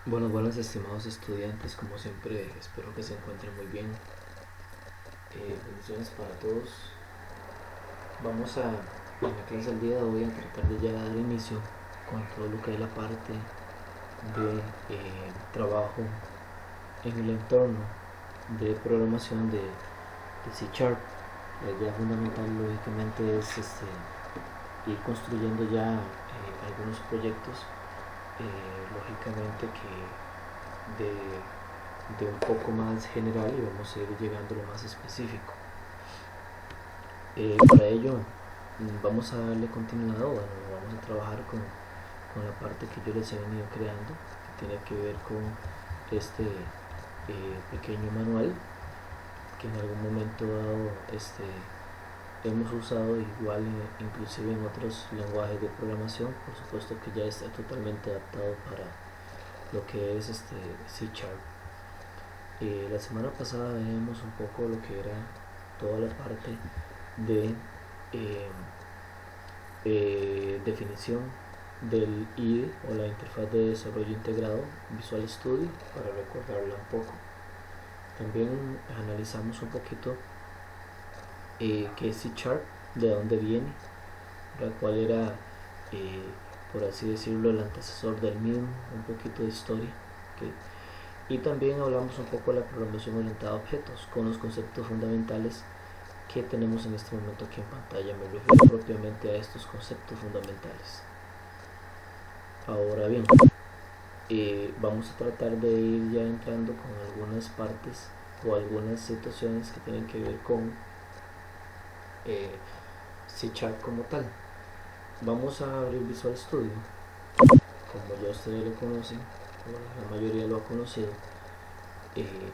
Buenos estimados estudiantes, como siempre espero que se encuentren muy bien. Bendiciones para todos. En la clase del día de hoy, a tratar de ya dar inicio con todo lo que es la parte de trabajo en el entorno de programación de C Sharp. La idea fundamental lógicamente es ir construyendo ya algunos proyectos, lógicamente que de un poco más general, y vamos a ir llegando a lo más específico. Para ello vamos a darle continuidad, vamos a trabajar con la parte que yo les he venido creando, que tiene que ver con este pequeño manual que en algún momento dado hemos usado igual inclusive en otros lenguajes de programación. Por supuesto que ya está totalmente adaptado para lo que es C Sharp. La semana pasada veíamos un poco lo que era toda la parte de eh, definición del IDE o la interfaz de desarrollo integrado Visual Studio, para recordarla un poco. También analizamos un poquito qué es C Sharp, de dónde viene, cuál era, eh, por así decirlo, el antecesor del mismo, un poquito de historia. ¿Okay? Y también hablamos un poco de la programación orientada a objetos, con los conceptos fundamentales que tenemos en este momento aquí en pantalla. Me refiero propiamente a estos conceptos fundamentales. Ahora bien, vamos a tratar de ir ya entrando con algunas partes o algunas situaciones que tienen que ver con C Sharp como tal. Vamos a abrir Visual Studio, como ya ustedes lo conocen, o la mayoría lo ha conocido. eh,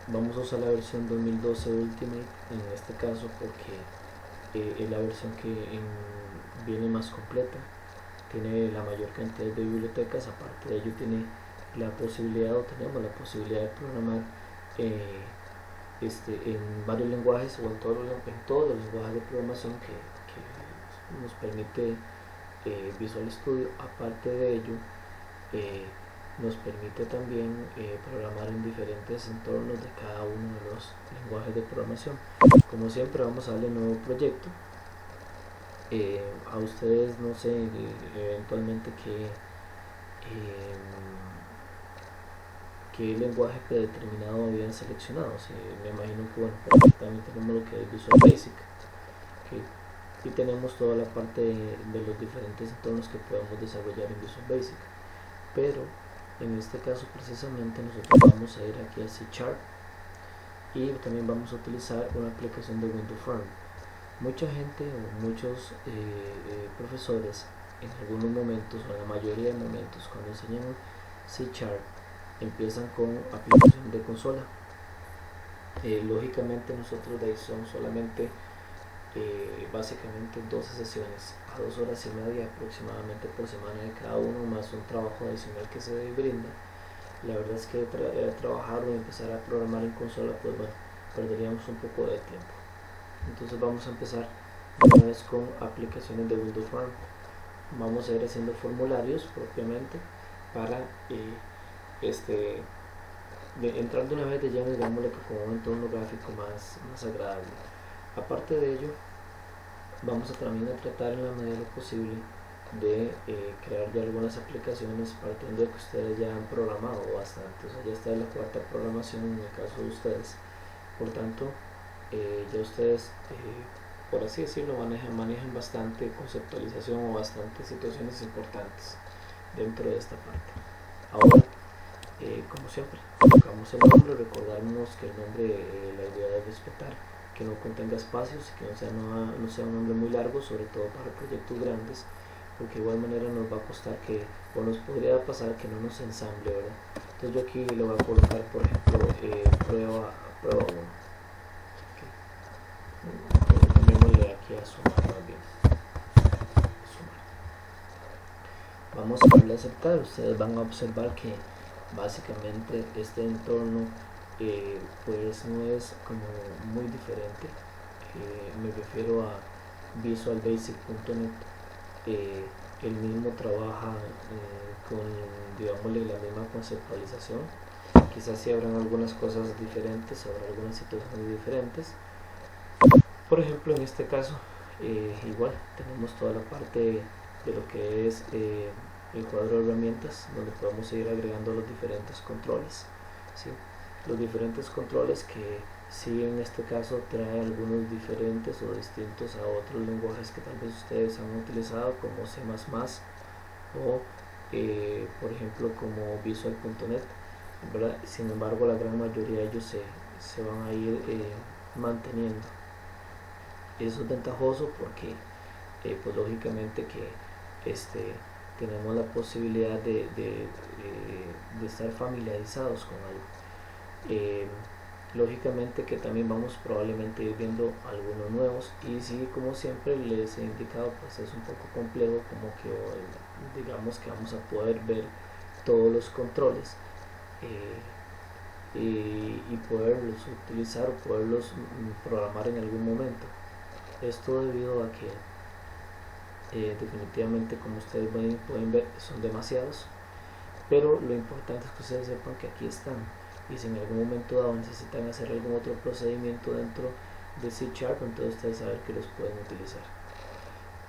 Vamos a usar la versión 2012 Ultimate en este caso, porque es la versión que viene más completa, tiene la mayor cantidad de bibliotecas. Aparte de ello, tiene la posibilidad, o tenemos la posibilidad de programar eh, en varios lenguajes, o en todos los lenguajes de programación que nos permite Visual Studio. Aparte de ello, eh, nos permite también programar en diferentes entornos de cada uno de los lenguajes de programación. Como siempre, vamos a darle un nuevo proyecto. A ustedes no sé eventualmente qué lenguaje predeterminado habían seleccionado. Me imagino que bueno, también tenemos lo que es Visual Basic, ¿okay? Y tenemos toda la parte de los diferentes entornos que podemos desarrollar en Visual Basic. Pero en este caso precisamente nosotros vamos a ir aquí a C Sharp, y también vamos a utilizar una aplicación de Windows Form. Mucha gente o muchos profesores en algunos momentos, o en la mayoría de momentos, cuando enseñan C Sharp, empiezan con aplicación de consola. Lógicamente nosotros de ahí son solamente básicamente 12 sesiones a 2 horas y media aproximadamente por semana de cada uno, más un trabajo adicional que se brinda. La verdad es que trabajar o empezar a programar en consola, pues bueno, perderíamos un poco de tiempo. Entonces vamos a empezar una vez con aplicaciones de Windows Form. Vamos a ir haciendo formularios propiamente para entrando una vez de lleno, digámosle que con un entorno gráfico más agradable. Aparte de ello, vamos a también a tratar en la medida de lo posible de crear ya algunas aplicaciones, partiendo de que ustedes ya han programado bastante. O sea, ya está en la cuarta programación en el caso de ustedes. Por tanto, ya ustedes, por así decirlo, manejan bastante conceptualización o bastantes situaciones importantes dentro de esta parte. Ahora, como siempre, colocamos el nombre. Recordamos que el nombre, la idea es respetar que no contenga espacios y que no sea un nombre muy largo, sobre todo para proyectos grandes, porque de igual manera nos va a costar o nos podría pasar que no nos ensamble, ¿verdad? Entonces yo aquí le voy a colocar, por ejemplo, prueba 1. Cambiémosle aquí a sumar más bien. Sumar. Vamos a darle a aceptar. Ustedes van a observar que básicamente este entorno pues no es como muy diferente. Me refiero a visualbasic.net. El mismo trabaja con digámosle, la misma conceptualización. Quizás sí habrán algunas cosas diferentes, habrá algunas situaciones diferentes. Por ejemplo, en este caso, igual tenemos toda la parte de lo que es el cuadro de herramientas, donde podemos ir agregando los diferentes controles, ¿sí? Los diferentes controles que sí en este caso trae algunos diferentes o distintos a otros lenguajes que tal vez ustedes han utilizado, como C++ o por ejemplo como Visual.net, ¿verdad? Sin embargo, la gran mayoría de ellos se van a ir manteniendo. Eso es ventajoso porque pues lógicamente que tenemos la posibilidad de estar familiarizados con algo. Lógicamente que también vamos probablemente ir viendo algunos nuevos, y sí, como siempre les he indicado, pues es un poco complejo, como que digamos que vamos a poder ver todos los controles y poderlos utilizar o poderlos programar en algún momento. Esto debido a que definitivamente, como ustedes pueden ver, son demasiados, pero lo importante es que ustedes sepan que aquí están, y si en algún momento dado necesitan hacer algún otro procedimiento dentro de C#, entonces ustedes saben que los pueden utilizar.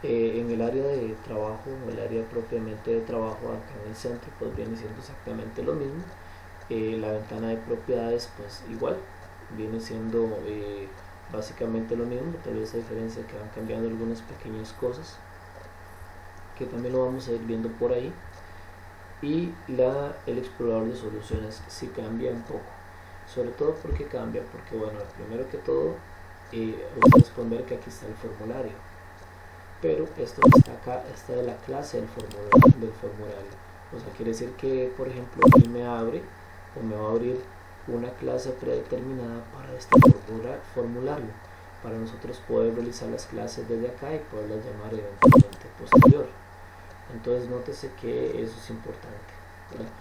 En el área de trabajo, o el área propiamente de trabajo acá en el centro, pues viene siendo exactamente lo mismo. La ventana de propiedades, pues igual viene siendo básicamente lo mismo, tal vez a diferencia de que van cambiando algunas pequeñas cosas, que también lo vamos a ir viendo por ahí. Y el explorador de soluciones sí cambia un poco, sobre todo porque cambia, porque bueno, primero que todo, ustedes pueden ver que aquí está el formulario, pero esto está acá, está de la clase del formulario. O sea, quiere decir que, por ejemplo, aquí me abre o me va a abrir una clase predeterminada para este formulario, para nosotros poder realizar las clases desde acá y poderlas llamar eventualmente posterior. Entonces nótese que eso es importante, ¿verdad?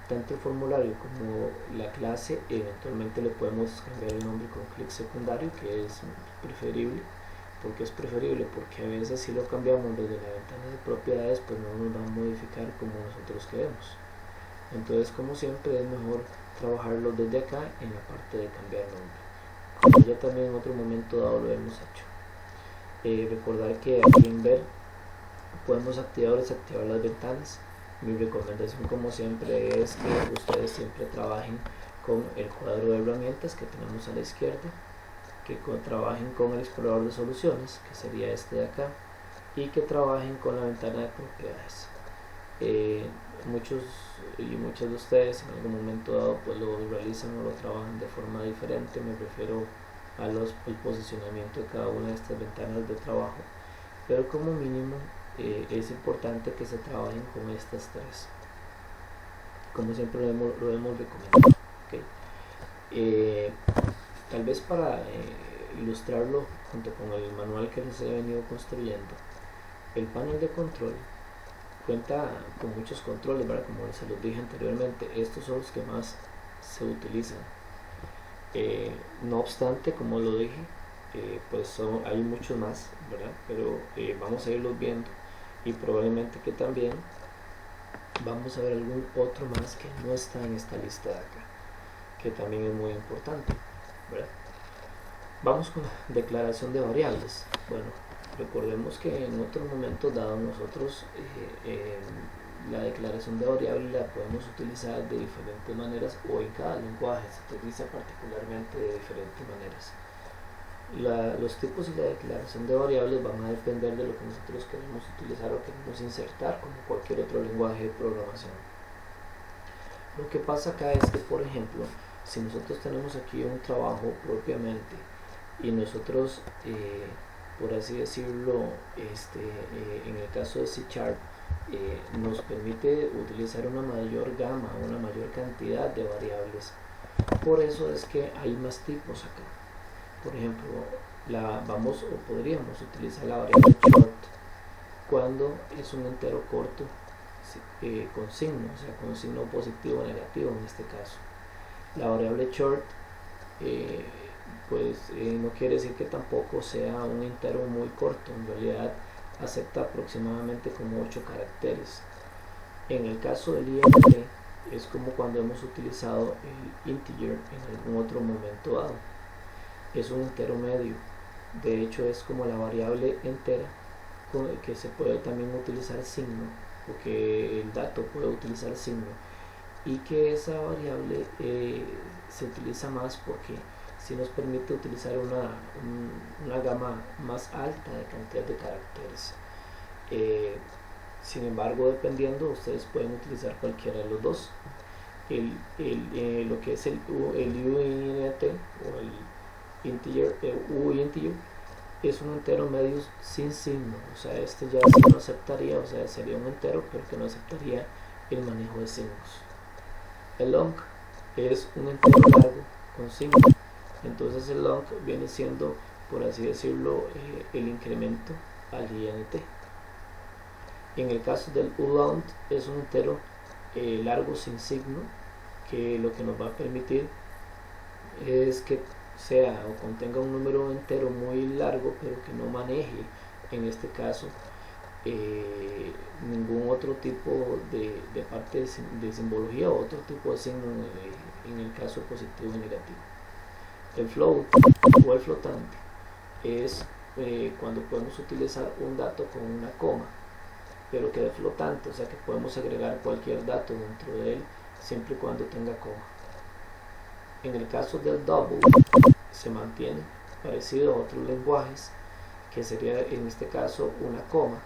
Tanto el formulario como la clase eventualmente le podemos cambiar el nombre con clic secundario, que es preferible. Porque es preferible, porque a veces si lo cambiamos desde la ventana de propiedades, pues no nos va a modificar como nosotros queremos. Entonces, como siempre, es mejor trabajarlo desde acá en la parte de cambiar nombre, como ya también en otro momento dado lo hemos hecho. Recordar que aquí en ver podemos activar o desactivar las ventanas. Mi recomendación, como siempre, es que ustedes siempre trabajen con el cuadro de herramientas que tenemos a la izquierda, que trabajen con el explorador de soluciones, que sería este de acá, y que trabajen con la ventana de propiedades. Muchos y muchas de ustedes en algún momento dado pues lo realizan o lo trabajan de forma diferente. Me refiero al posicionamiento de cada una de estas ventanas de trabajo, pero como mínimo es importante que se trabajen con estas tres, como siempre lo hemos recomendado. ¿Okay? Tal vez para ilustrarlo junto con el manual que les he venido construyendo, el panel de control cuenta con muchos controles, ¿verdad? Como se los dije anteriormente, estos son los que más se utilizan. No obstante, como lo dije, pues hay muchos más, ¿verdad? Pero vamos a irlos viendo, y probablemente que también vamos a ver algún otro más que no está en esta lista de acá, que también es muy importante, ¿verdad? Vamos con la declaración de variables. Bueno, recordemos que en otro momento dado nosotros la declaración de variable la podemos utilizar de diferentes maneras, o en cada lenguaje se utiliza particularmente de diferentes maneras. Los tipos y la declaración de variables van a depender de lo que nosotros queremos utilizar o queremos insertar, como cualquier otro lenguaje de programación. Lo que pasa acá es que, por ejemplo, si nosotros tenemos aquí un trabajo propiamente y nosotros, por así decirlo, en el caso de C#, nos permite utilizar una mayor gama, una mayor cantidad de variables. Por eso es que hay más tipos acá. Por ejemplo, podríamos utilizar la variable short cuando es un entero corto con signo, o sea, con signo positivo o negativo en este caso. La variable short no quiere decir que tampoco sea un entero muy corto. En realidad acepta aproximadamente como 8 caracteres. En el caso del int es como cuando hemos utilizado el integer en algún otro momento dado. Es un entero medio. De hecho es como la variable entera que se puede también utilizar signo, porque el dato puede utilizar signo, y que esa variable se utiliza más porque si nos permite utilizar una gama más alta de cantidad de caracteres. Sin embargo, dependiendo, ustedes pueden utilizar cualquiera de los dos. Lo que es el uint o el integer, uint, es un entero medio sin signo, o sea, este ya sí no aceptaría, o sea, sería un entero, pero que no aceptaría el manejo de signos. El long es un entero largo con signo, entonces el long viene siendo, por así decirlo, el incremento al int. En el caso del ulong es un entero largo sin signo, que lo que nos va a permitir es que sea o contenga un número entero muy largo, pero que no maneje en este caso ningún otro tipo de parte de simbología o otro tipo de signo en el caso positivo y negativo. El float o el flotante es cuando podemos utilizar un dato con una coma, pero que es flotante, o sea que podemos agregar cualquier dato dentro de él siempre y cuando tenga coma. En el caso del double se mantiene parecido a otros lenguajes, que sería en este caso una coma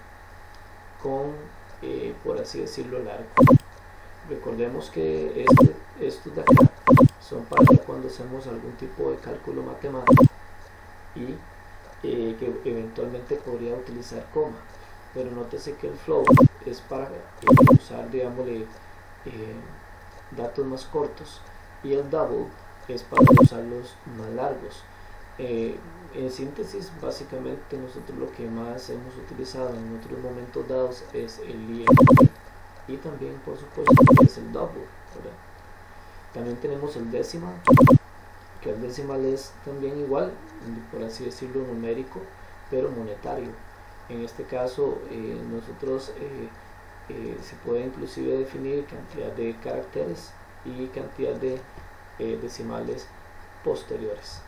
con, por así decirlo, largo. Recordemos que estos de acá son para cuando hacemos algún tipo de cálculo matemático y que eventualmente podría utilizar coma, pero nótese que el float es para usar, digámosle, datos más cortos, y el double es para usarlos más largos. En síntesis, básicamente nosotros lo que más hemos utilizado en otros momentos dados es el int, y también por supuesto es el double, ¿verdad? También tenemos el decimal, que el decimal es también igual, por así decirlo, numérico, pero monetario. En este caso nosotros se puede inclusive definir cantidad de caracteres y cantidad de decimales posteriores.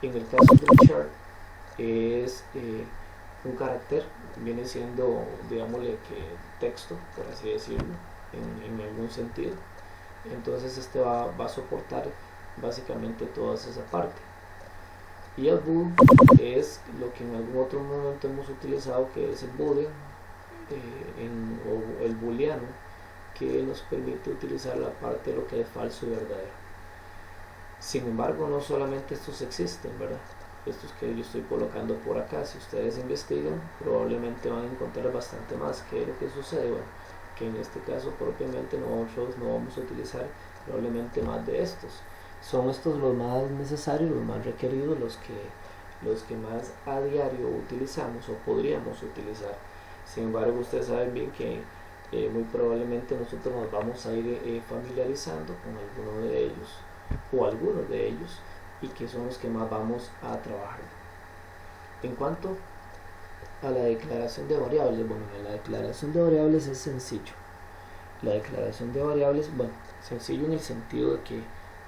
En el caso del chart es un carácter, viene siendo, digámosle, que texto, por así decirlo, en algún sentido. Entonces este va a soportar básicamente toda esa parte. Y el bool es lo que en algún otro momento hemos utilizado, que es el boolean o el booleano, que nos permite utilizar la parte de lo que es falso y verdadero. Sin embargo, no solamente estos existen, ¿verdad? Estos que yo estoy colocando por acá, si ustedes investigan, probablemente van a encontrar bastante más. ¿Qué es lo que sucede? Bueno, que en este caso propiamente nosotros no vamos a utilizar probablemente más de estos. Son estos los más necesarios, los más requeridos, los que más a diario utilizamos o podríamos utilizar. Sin embargo, ustedes saben bien que muy probablemente nosotros nos vamos a ir familiarizando con alguno de ellos o algunos de ellos, y que son los que más vamos a trabajar. En cuanto a la declaración de variables, bueno, la declaración de variables es sencillo. La declaración de variables, bueno, sencillo en el sentido de que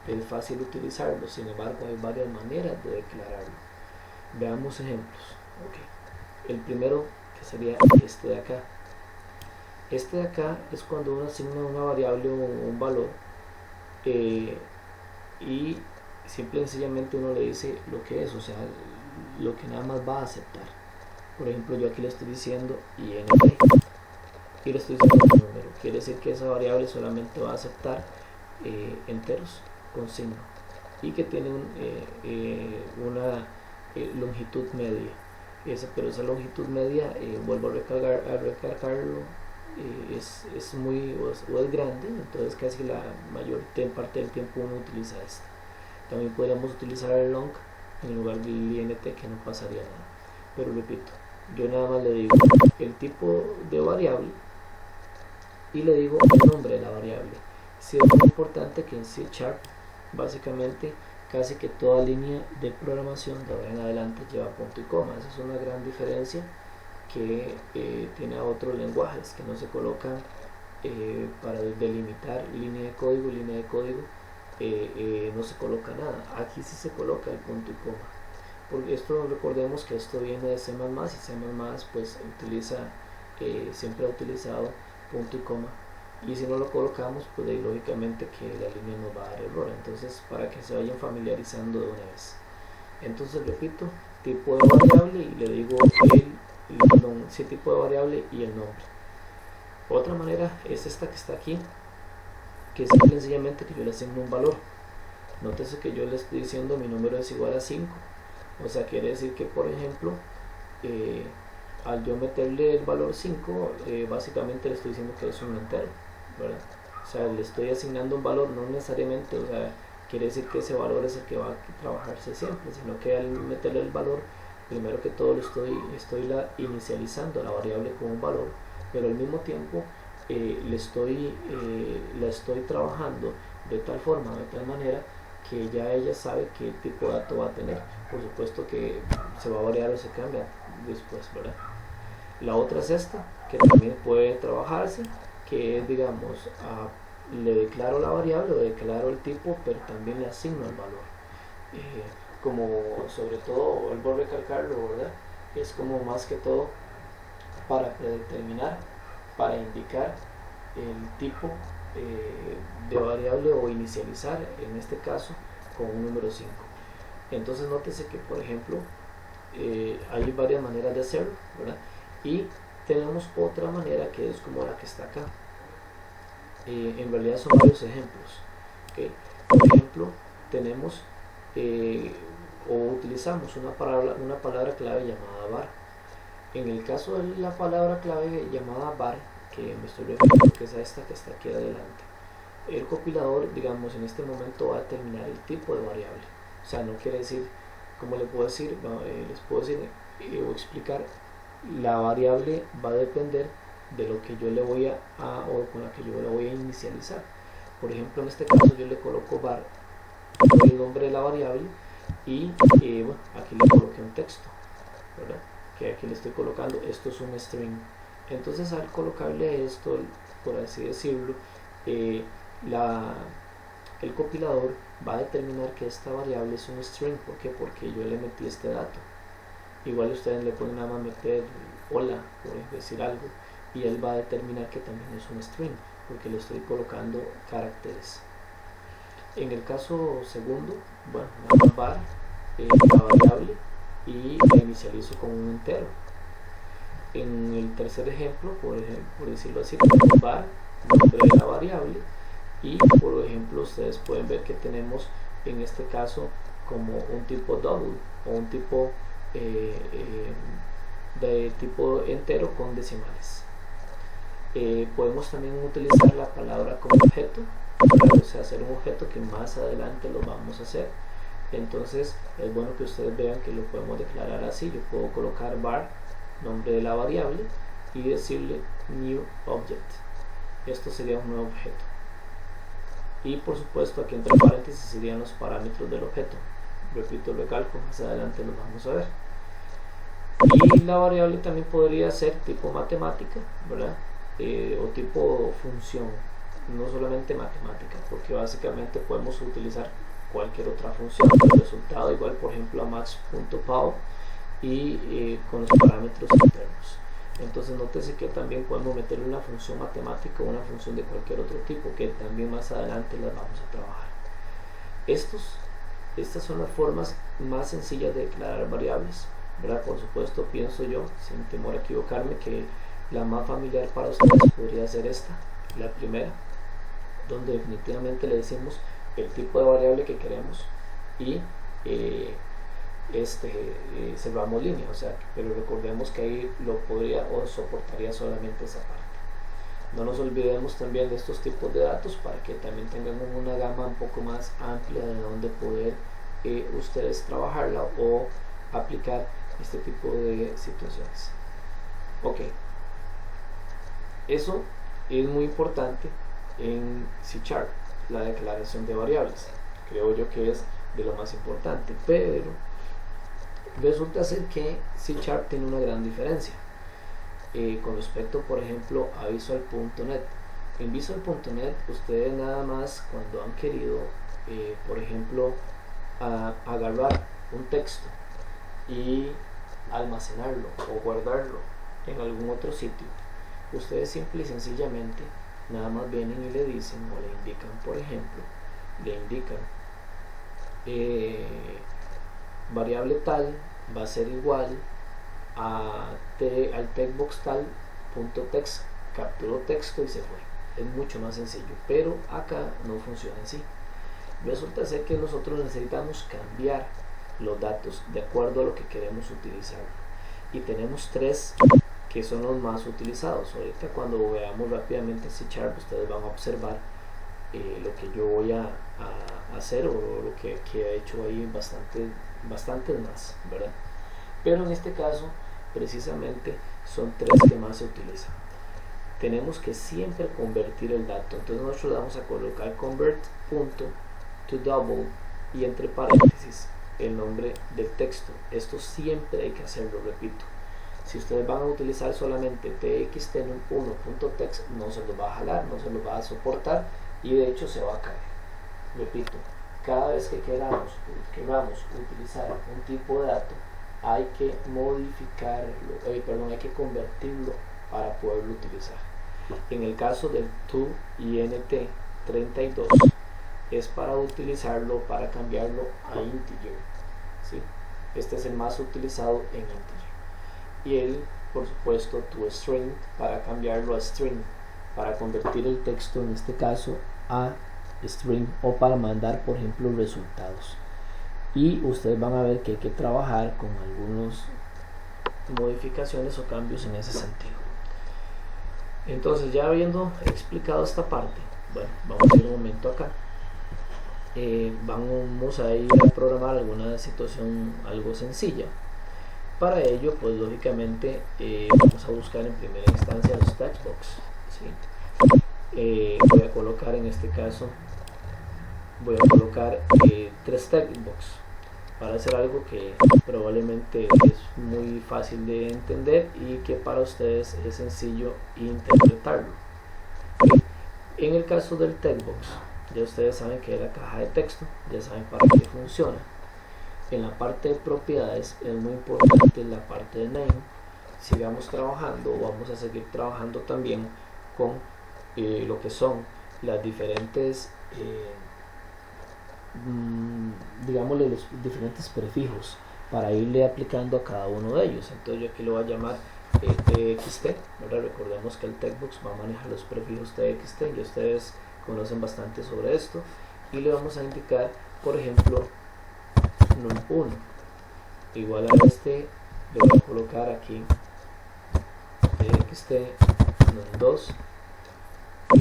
es fácil utilizarlo, sin embargo hay varias maneras de declararlo. Veamos ejemplos. El primero, que sería este de acá. Este de acá es cuando uno asigna una variable o un valor y simple y sencillamente uno le dice lo que es, o sea, lo que nada más va a aceptar. Por ejemplo, yo aquí le estoy diciendo int y le estoy diciendo un número. Quiere decir que esa variable solamente va a aceptar enteros con signo y que tiene una longitud media. Pero esa longitud media, vuelvo a recargarlo, es muy o es grande, entonces casi la mayor parte del tiempo uno utiliza esta. También podríamos utilizar el long en lugar del int, que no pasaría nada, pero repito, yo nada más le digo el tipo de variable y le digo el nombre de la variable. Sí, es muy importante que en C# básicamente casi que toda línea de programación de ahora en adelante lleva punto y coma. Esa es una gran diferencia que tiene a otros lenguajes que no se colocan para delimitar línea de código y línea de código, no se coloca nada. Aquí sí se coloca el punto y coma. Porque esto, recordemos que esto viene de C++ y C++ pues siempre ha utilizado punto y coma, y si no lo colocamos pues lógicamente que la línea nos va a dar error. Entonces, para que se vayan familiarizando de una vez, entonces repito, tipo de variable y le digo sí, tipo de variable y el nombre. Otra manera es esta que está aquí, que es sencillamente que yo le asigno un valor. Nótese que yo le estoy diciendo mi número es igual a 5, o sea, quiere decir que, por ejemplo, al yo meterle el valor 5, básicamente le estoy diciendo que es un entero, ¿verdad? O sea, le estoy asignando un valor, no necesariamente, o sea, quiere decir que ese valor es el que va a trabajarse siempre, sino que al meterle el valor, primero que todo estoy inicializando la variable con un valor, pero al mismo tiempo la estoy trabajando de tal forma, de tal manera, que ya ella sabe qué tipo de dato va a tener. Por supuesto que se va a variar o se cambia después, ¿verdad? La otra es esta, que también puede trabajarse, que es, digamos, le declaro la variable, le declaro el tipo, pero también le asigno el valor. Como sobre todo, vuelvo a recalcarlo, ¿verdad? Es como más que todo para predeterminar, para indicar el tipo de variable o inicializar, en este caso, con un número 5. Entonces nótese que, por ejemplo, hay varias maneras de hacerlo, ¿verdad? Y tenemos otra manera que es como la que está acá. En realidad son varios ejemplos, ¿okay? Por ejemplo, tenemos o utilizamos una palabra clave llamada var. En el caso de la palabra clave llamada var, que me estoy refiriendo, que es a esta que está aquí adelante, el compilador, digamos, en este momento va a determinar el tipo de variable. O sea, no quiere decir, como les puedo decir o explicar, la variable va a depender de lo que yo le voy o con la que yo le voy a inicializar. Por ejemplo, en este caso yo le coloco var, el nombre de la variable, y bueno, aquí le coloqué un texto, ¿verdad? Que aquí le estoy colocando, esto es un string. Entonces, al colocarle esto, por así decirlo, el compilador va a determinar que esta variable es un string. ¿Por qué? Porque yo le metí este dato. Igual ustedes le pueden nada más meter hola, por decir algo, y él va a determinar que también es un string, porque le estoy colocando caracteres. En el caso segundo, bueno, var la variable y la inicializo con un entero. En el tercer ejemplo, por decirlo así, tenemos var, nombre de la variable, y por ejemplo ustedes pueden ver que tenemos en este caso como un tipo double o un tipo de tipo entero con decimales. Podemos también utilizar la palabra como objeto, o sea, hacer un objeto, que más adelante lo vamos a hacer. Entonces es bueno que ustedes vean que lo podemos declarar así. Yo puedo colocar var, nombre de la variable, y decirle new object. Esto sería un nuevo objeto, y por supuesto aquí entre paréntesis serían los parámetros del objeto. Repito, recalco, más adelante los vamos a ver. Y la variable también podría ser tipo matemática, ¿verdad? O tipo función, no solamente matemática, porque básicamente podemos utilizar cualquier otra función. El resultado igual, por ejemplo, a max.pow, y con los parámetros internos. Entonces nótese que también podemos meterle una función matemática o una función de cualquier otro tipo, que también más adelante las vamos a trabajar. Estas son las formas más sencillas de declarar variables, ¿verdad? Por supuesto, pienso yo, sin temor a equivocarme, que la más familiar para ustedes podría ser esta, la primera, donde definitivamente le decimos el tipo de variable que queremos y cerramos línea, o sea, pero recordemos que ahí lo podría o soportaría solamente esa parte. No nos olvidemos también de estos tipos de datos, para que también tengan una gama un poco más amplia de donde poder ustedes trabajarla o aplicar este tipo de situaciones. Ok, eso es muy importante en C#, la declaración de variables. Creo yo que es de lo más importante, pero resulta ser que C# tiene una gran diferencia con respecto, por ejemplo, a Visual.net. en Visual.net ustedes nada más cuando han querido, por ejemplo, agarrar un texto y almacenarlo o guardarlo en algún otro sitio, ustedes simple y sencillamente nada más vienen y le dicen o le indican, por ejemplo, le indican variable tal va a ser igual al textbox tal punto text, capturó texto y se fue. Es mucho más sencillo, pero acá no funciona así. Resulta ser que nosotros necesitamos cambiar los datos de acuerdo a lo que queremos utilizar, y tenemos tres que son los más utilizados. Ahorita cuando veamos rápidamente C#, ustedes van a observar lo que yo voy a hacer, o lo que he hecho ahí bastante más, ¿verdad? Pero en este caso precisamente son tres que más se utilizan. Tenemos que siempre convertir el dato, entonces nosotros vamos a colocar convert.toDouble y entre paréntesis el nombre del texto. Esto siempre hay que hacerlo, repito. Si ustedes van a utilizar solamente txt1.text, no se los va a jalar, no se los va a soportar, y de hecho se va a caer. Repito, cada vez que queramos utilizar un tipo de dato, hay que modificarlo, hay que convertirlo para poderlo utilizar. En el caso del toInt32 es para utilizarlo, para cambiarlo a integer, ¿sí? Este es el más utilizado en integer. Y el, por supuesto, toString para cambiarlo a string, para convertir el texto en este caso a string, o para mandar, por ejemplo, resultados. Y ustedes van a ver que hay que trabajar con algunas modificaciones o cambios en ese sentido. Entonces, ya habiendo explicado esta parte, bueno, vamos a ir un momento acá. Vamos a ir a programar alguna situación algo sencilla. Para ello, pues lógicamente vamos a buscar en primera instancia los textbox, ¿sí? Voy a colocar en este caso, tres textbox para hacer algo que probablemente es muy fácil de entender y que para ustedes es sencillo interpretarlo. En el caso del textbox, ya ustedes saben que es la caja de texto, ya saben para qué funciona. En la parte de propiedades es muy importante la parte de name. Sigamos trabajando, vamos a seguir trabajando también con lo que son las diferentes digámosle los diferentes prefijos para irle aplicando a cada uno de ellos. Entonces yo aquí lo voy a llamar txt, ¿verdad? Recordemos que el textbox va a manejar los prefijos txt, y ustedes conocen bastante sobre esto, y le vamos a indicar, por ejemplo, num1 igual a este, le voy a colocar aquí txt num2,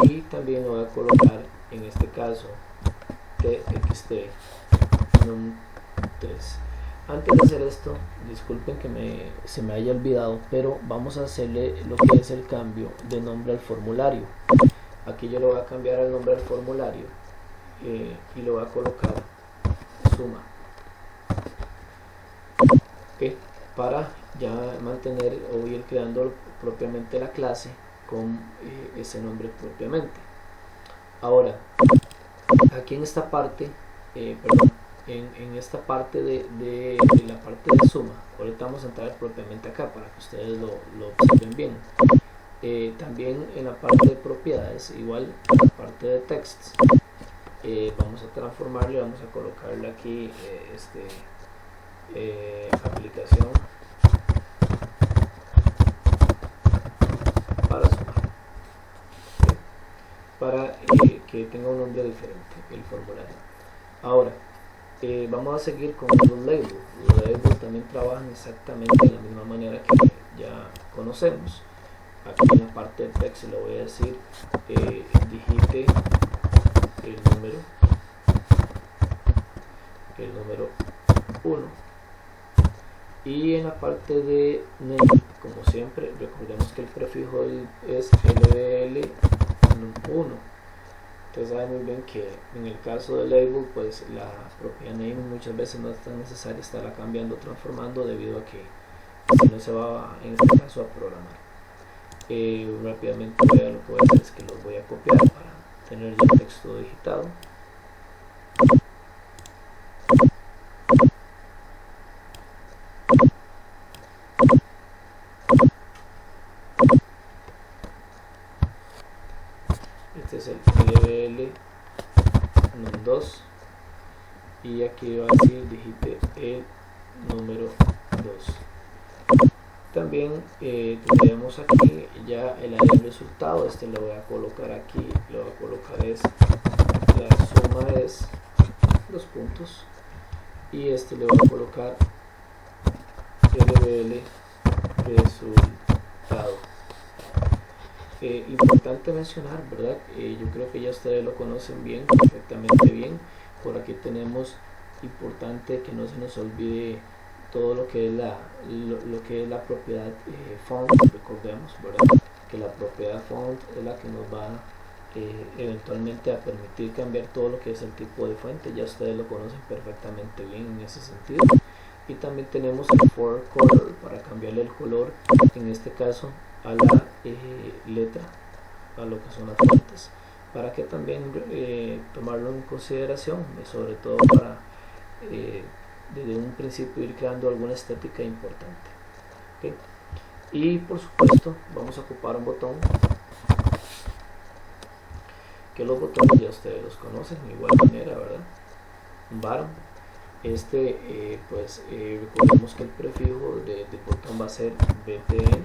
y también le voy a colocar en este caso txt num3. Antes de hacer esto, disculpen que se me haya olvidado, pero vamos a hacerle lo que es el cambio de nombre al formulario. Aquí yo le voy a cambiar el nombre al formulario y le voy a colocar suma, ¿okay? Para ya mantener o ir creando propiamente la clase con ese nombre propiamente. Ahora, aquí en esta parte, en esta parte de la parte de suma, ahorita vamos a entrar propiamente acá para que ustedes lo observen bien. También en la parte de propiedades, igual en la parte de texts, vamos a transformarle, vamos a colocarle aquí aplicación para sumar, para que tenga un nombre diferente el formulario. Ahora vamos a seguir con los labels. Los labels también trabajan exactamente de la misma manera que ya conocemos. Aquí en la parte de text le voy a decir digite el número 1, y en la parte de name, como siempre, recordemos que el prefijo es LBL 1. Ustedes saben muy bien que en el caso del label, pues la propiedad name muchas veces no es tan necesaria estarla cambiando, transformando, debido a que si no se va en este caso a programar. Rápidamente lo que voy a hacer es que los voy a copiar para tener ya el texto digitado. Este es el LBL num2 y aquí va a decir digite el número 2. También tendremos aquí ya el área del resultado. Este lo voy a colocar aquí, lo voy a colocar es la suma es los puntos y este le voy a colocar LBL resultado. Importante mencionar, ¿verdad? Yo creo que ya ustedes lo conocen bien, perfectamente bien. Por aquí tenemos importante que no se nos olvide todo lo que es la propiedad font. Recordemos, ¿verdad?, que la propiedad font es la que nos va eventualmente a permitir cambiar todo lo que es el tipo de fuente. Ya ustedes lo conocen perfectamente bien en ese sentido. Y también tenemos el for color para cambiarle el color, en este caso a la letra, a lo que son las fuentes, para que también tomarlo en consideración, sobre todo para desde un principio ir creando alguna estética importante. ¿Okay? Y por supuesto vamos a ocupar un botón, que los botones ya ustedes los conocen de igual manera, ¿verdad? Un bottom. Recordemos que el prefijo del botón va a ser btn,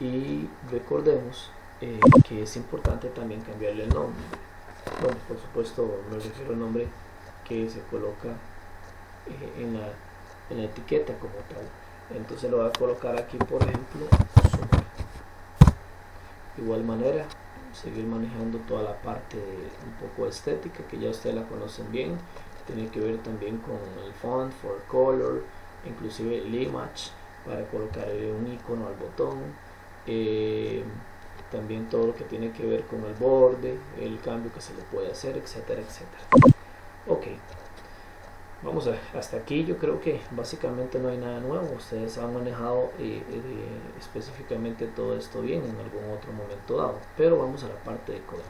y recordemos que es importante también cambiarle el nombre. Bueno, por supuesto me refiero al nombre que se coloca en la etiqueta como tal. Entonces lo voy a colocar aquí, por ejemplo, suma. De igual manera, seguir manejando toda la parte un poco estética, que ya ustedes la conocen bien. Tiene que ver también con el font, for color, inclusive el image para colocar un icono al botón. También todo lo que tiene que ver con el borde, el cambio que se le puede hacer, etcétera, etcétera. Ok, vamos hasta aquí. Yo creo que básicamente no hay nada nuevo. Ustedes han manejado específicamente todo esto bien en algún otro momento dado, pero vamos a la parte de código.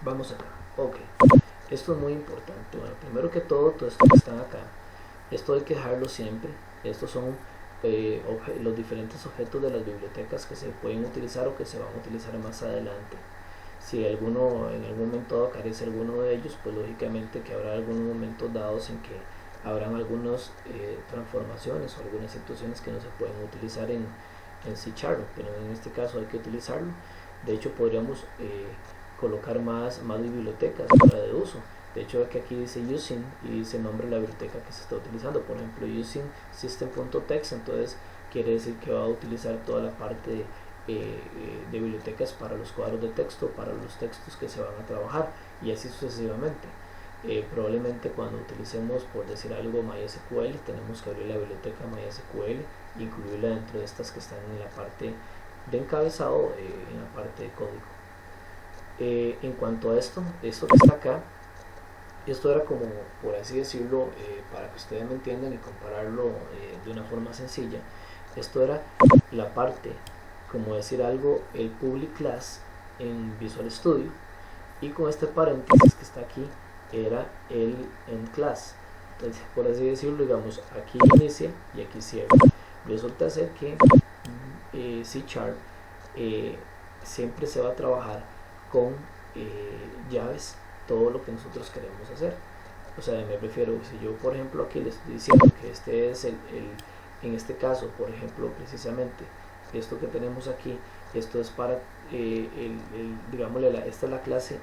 Vamos acá. Ok, esto es muy importante. Bueno, primero que todo esto que está acá, esto hay que dejarlo siempre. Estos son los diferentes objetos de las bibliotecas que se pueden utilizar o que se van a utilizar más adelante. Si alguno en algún momento dado carece alguno de ellos, pues lógicamente que habrá algunos momentos dados en que habrán algunas transformaciones o algunas situaciones que no se pueden utilizar en C#, pero en este caso hay que utilizarlo. De hecho podríamos colocar más bibliotecas para de uso. De hecho aquí dice using y dice el nombre de la biblioteca que se está utilizando, por ejemplo using system.txt, entonces quiere decir que va a utilizar toda la parte de bibliotecas para los cuadros de texto, para los textos que se van a trabajar, y así sucesivamente. Probablemente cuando utilicemos, por decir algo, MySQL, tenemos que abrir la biblioteca MySQL e incluirla dentro de estas que están en la parte de encabezado, en la parte de código. En cuanto a esto que está acá, esto era como, por así decirlo, para que ustedes me entiendan y compararlo de una forma sencilla. Esto era la parte, como decir algo, el public class en Visual Studio, y con este paréntesis que está aquí era el end class. Entonces, por así decirlo, digamos, aquí inicia y aquí cierra. Resulta ser que C# siempre se va a trabajar con llaves, todo lo que nosotros queremos hacer. O sea, me refiero, si yo por ejemplo aquí les estoy diciendo que este es en este caso, por ejemplo, precisamente esto que tenemos aquí, esto es para digámosle, esta es la clase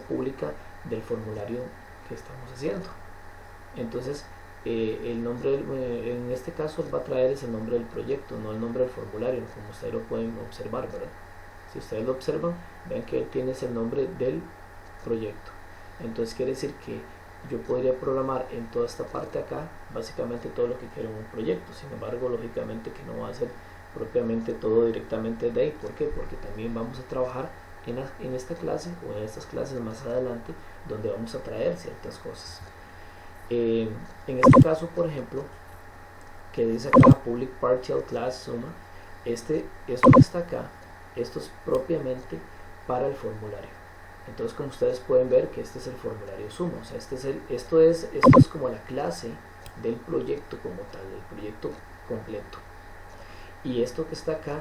pública del formulario que estamos haciendo. Entonces el nombre en este caso va a traer ese nombre del proyecto, no el nombre del formulario, como ustedes lo pueden observar, ¿verdad? Si ustedes lo observan, ven que él tiene ese nombre del proyecto. Entonces quiere decir que yo podría programar en toda esta parte acá básicamente todo lo que quiero en un proyecto. Sin embargo, lógicamente que no va a ser propiamente todo directamente de ahí. ¿Por qué? Porque también vamos a trabajar en esta clase o en estas clases más adelante, donde vamos a traer ciertas cosas. En este caso, por ejemplo, que dice acá public partial class suma, esto que está acá, esto es propiamente para el formulario. Entonces, como ustedes pueden ver, que este es el formulario suma, o sea, esto es como la clase del proyecto como tal, el proyecto completo. Y esto que está acá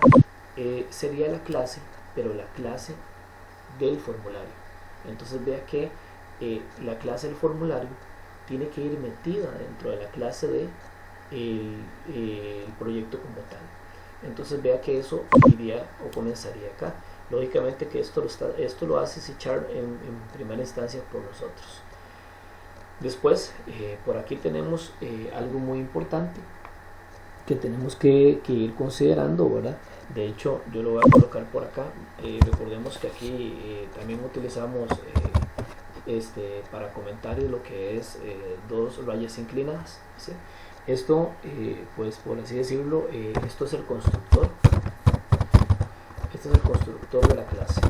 sería la clase, pero la clase del formulario. Entonces vea que la clase del formulario tiene que ir metida dentro de la clase de el proyecto como tal. Entonces vea que eso iría o comenzaría acá. Lógicamente que esto lo hace C# en primera instancia por nosotros. Después por aquí tenemos algo muy importante que tenemos que ir considerando, ¿verdad? De hecho, yo lo voy a colocar por acá. Recordemos que aquí también utilizamos para comentarios lo que es dos rayas inclinadas, ¿sí? Esto, pues por así decirlo, esto es el constructor. Este es el constructor de la clase.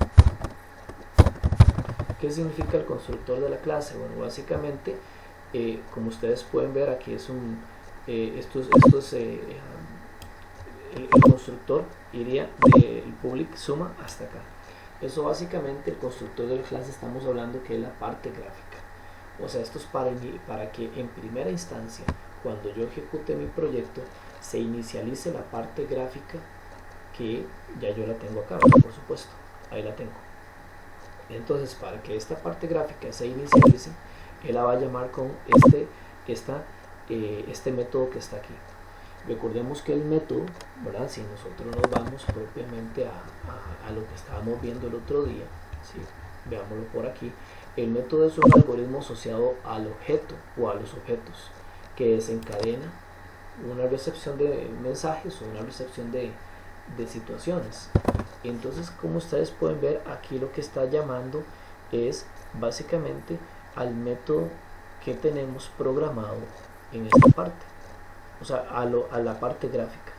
¿Qué significa el constructor de la clase? Bueno, básicamente, como ustedes pueden ver, aquí es el constructor iría del public suma hasta acá. Eso básicamente, el constructor de la clase, estamos hablando que es la parte gráfica. O sea, esto es para que en primera instancia, cuando yo ejecute mi proyecto, se inicialice la parte gráfica, que ya yo la tengo acá, por supuesto, ahí la tengo. Entonces, para que esta parte gráfica se inicialice, él la va a llamar con este método que está aquí. Recordemos que el método, ¿verdad? Si nosotros nos vamos propiamente a lo que estábamos viendo el otro día, ¿sí? Veámoslo por aquí. El método es un algoritmo asociado al objeto o a los objetos que desencadena una recepción de mensajes o una recepción de situaciones. Entonces, como ustedes pueden ver, aquí lo que está llamando es básicamente al método que tenemos programado en esta parte, o sea, a la parte gráfica.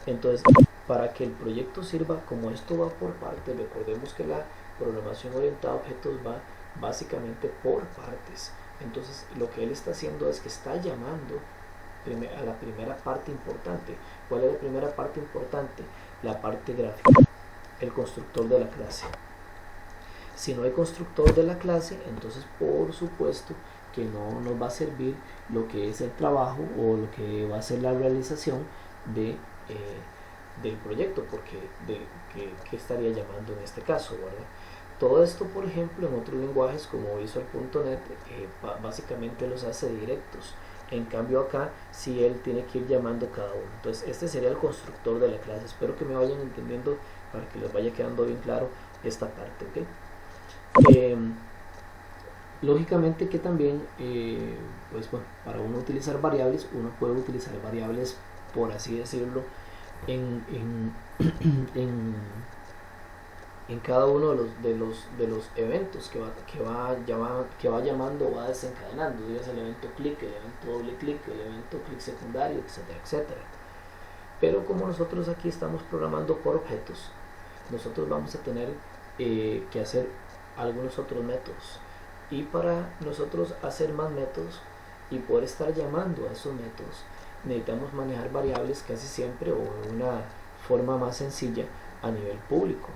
Entonces, para que el proyecto sirva, como esto va por partes, recordemos que la programación orientada a objetos va básicamente por partes. Entonces, lo que él está haciendo es que está llamando a la primera parte importante. ¿Cuál es la primera parte importante? La parte gráfica, el constructor de la clase. Si no hay constructor de la clase, entonces por supuesto que no nos va a servir lo que es el trabajo o lo que va a ser la realización del proyecto, porque ¿qué estaría llamando en este caso, ¿verdad? Todo esto, por ejemplo, en otros lenguajes como Visual.net, básicamente los hace directos. En cambio acá, sí, él tiene que ir llamando cada uno. Entonces, este sería el constructor de la clase. Espero que me vayan entendiendo para que les vaya quedando bien claro esta parte, ¿ok? Lógicamente que también, pues bueno, para uno utilizar variables, uno puede utilizar variables, por así decirlo, en cada uno de los eventos que va llamando o va desencadenando. Es el evento clic, el evento doble clic, el evento clic secundario, etcétera, etcétera. Pero como nosotros aquí estamos programando por objetos, nosotros vamos a tener que hacer algunos otros métodos. Y para nosotros hacer más métodos y poder estar llamando a esos métodos, necesitamos manejar variables casi siempre, o de una forma más sencilla, a nivel público.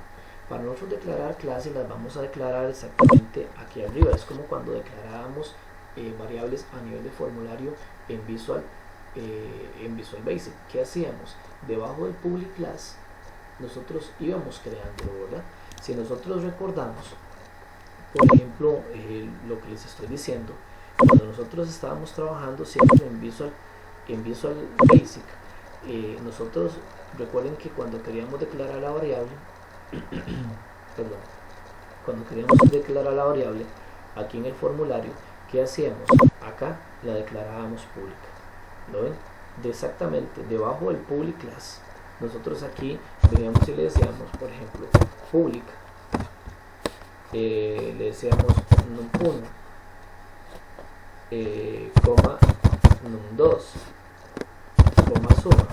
Para nosotros declarar clases, las vamos a declarar exactamente aquí arriba. Es como cuando declarábamos variables a nivel de formulario en Visual Basic. ¿Qué hacíamos? Debajo del public class nosotros íbamos creándolo, ¿verdad? Si nosotros recordamos, por ejemplo, lo que les estoy diciendo, cuando nosotros estábamos trabajando siempre en Visual Basic, nosotros recuerden que cuando queríamos declarar la variable, perdón, cuando queríamos declarar la variable aquí en el formulario, ¿qué hacíamos? Acá la declarábamos pública. ¿Lo ven? Exactamente debajo del public class, nosotros aquí veníamos y le decíamos, por ejemplo, public, le decíamos num1, coma num2, coma suma,